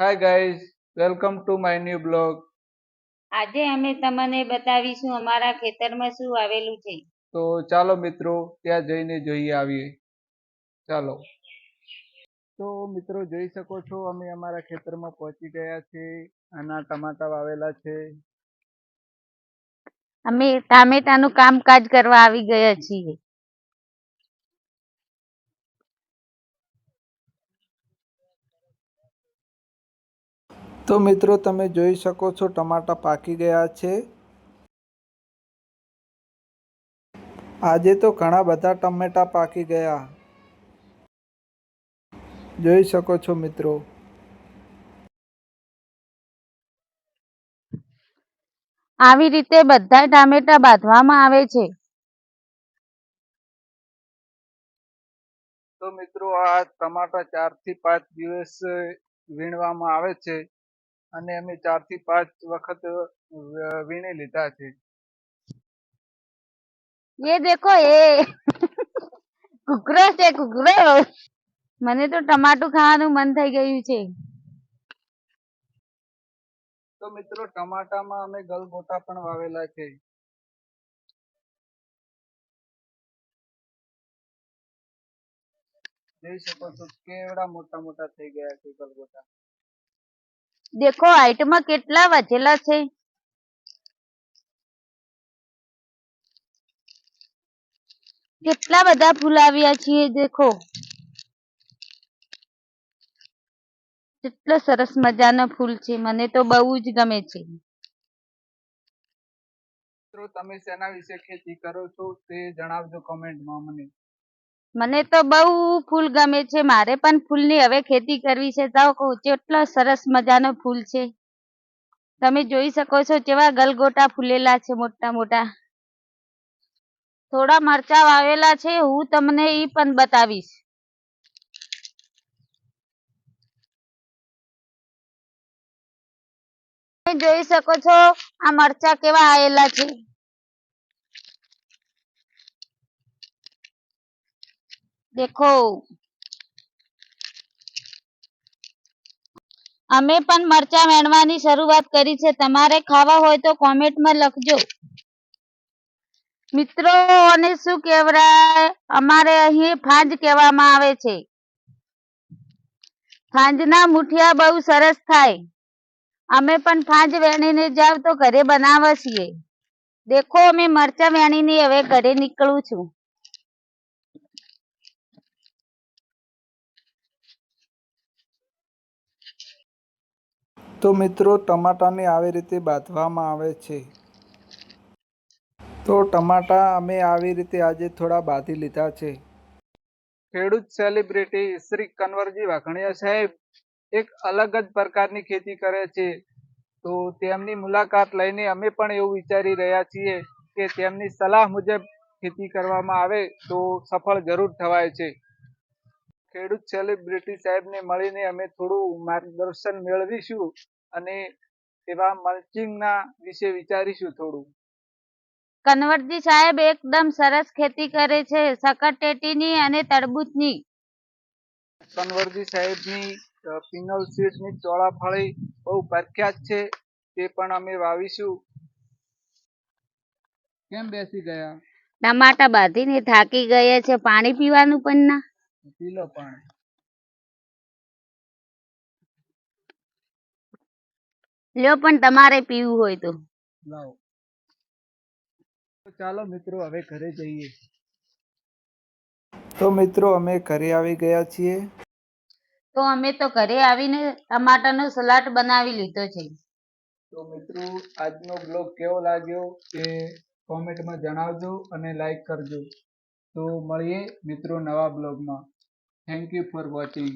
Hi guys, welcome to my new blog. આજે અમે તમને બતાવીશું અમારા ખેતરમાં શું આવેલું છે. તો ચાલો મિત્રો ત્યાં જઈને જોઈએ આવીએ. ચાલો. તો મિત્રો જોઈ શકો છો અમે અમારા ખેતરમાં પહોંચી ગયા છે. આના ટમાટા વાવેલા છે. અમે ટામેટાનું કામકાજ કરવા આવી ગયા છીએ. તો મિત્રો તમે જોઈ શકો છો ટમાટા પાકી ગયા છે. આજે તો ઘણા બધા ટમેટા પાકી ગયા. જોઈ શકો છો મિત્રો. આવી રીતે બધા ટામેટા બાંધવામાં આવે છે. તો મિત્રો આ ટમાટા 4 થી 5 દિવસ વીણવામાં આવે છે અને અમે 4 થી 5 વખત વીણી લીધા છે. ये देखो ये કુકરો છે કુકરો. મને તો ટમાટું ખાવાનું મન થઈ ગયું છે. તો મિત્રો ટમાટામાં અમે ગલગોટા પણ વાવેલા છે. જોઈ શકો છો કેવડા મોટા મોટા થઈ ગયા છે ગલગોટા. દેખો હાઈટમાં કેટલા વધેલા છે. કેટલા બધા ફૂલ આવ્યા છે દેખો. કેટલો સરસ મજાનો ફૂલ છે. મને તો બહુ જ ગમે છે. મિત્રો તમે શેના વિશે ખેતી કરો છો તે જણાવજો કોમેન્ટમાં મને. મને તો બહુ ફૂલ ગમે છે. મારે પણ ફૂલની હવે ખેતી કરવી છે. તો કેટલો સરસ મજાનો ફૂલ છે. તમે જોઈ શકો છો કેવા ગલગોટા ફૂલેલા છે મોટા મોટા. થોડા મરચા વાવેલા છે. હું તમને ઈ પણ બતાવીશ. તમે જોઈ શકો છો આ મરચા કેવા આવેલા છે. દેખો અમે પણ મરચા વેણવાની શરૂઆત કરી છે. તમારે ખાવા હોય તો કોમેન્ટમાં લખજો. મિત્રો અને શું કહેવાય અમારે અહીં ફાંજ કહેવામાં આવે છે. ફાંજના મુઠિયા બહુ સરસ થાય. અમે પણ ફાંજ વેણીને જાવ તો ઘરે બનાવે છીએ. દેખો અમે મરચા વેણીને હવે ઘરે નીકળું છું. તો મિત્રો ટમાટાને આવી રીતે બાંધવામાં આવે છે. તો ટમાટા અમે આવી રીતે આજે થોડા બાંધી લીધા છે. ખેડૂત સેલિબ્રિટી શ્રી કનવરજી વાઘણિયા સાહેબ એક અલગ જ પ્રકારની ખેતી કરે છે. તો તેમની મુલાકાત લઈને અમે પણ એવું વિચારી રહ્યા છીએ કે તેમની સલાહ મુજબ ખેતી કરવામાં આવે તો સફળ જરૂર થવાય છે. ખેડૂત સેલિબ્રિટી સાહેબને મળીને અમે થોડું માર્ગદર્શન મેળવીશું અને એવા મલ્ચિંગના વિશે વિચારીશું થોડું. કનવરજી સાહેબ એકદમ સરસ ખેતી કરે છે. સકરટેટીની અને તરબૂચની. કનવરજી સાહેબની પિનલ સીડની ચોળાફળી બહુ પ્રખ્યાત છે. તે પણ અમે વાવીશું. કેમ બેસી ગયા? ટમાટા બાંધીને થાકી ગયા છે. પાણી પીવાનું પણ ના. પી લો પાણી. લ્યો પણ તમારે પીવું હોય તો લાવો. ચાલો મિત્રો હવે ઘરે જઈએ. તો મિત્રો અમે ઘરે આવી ગયા છીએ. તો અમે તો ઘરે આવીને ટમાટાનો સલાડ બનાવી લીધો છે. તો મિત્રો આજનો બ્લોગ કેવો લાગ્યો એ કોમેન્ટમાં જણાવજો અને લાઈક કરજો. તો મળીએ મિત્રો નવા બ્લોગમાં. Thank you for watching.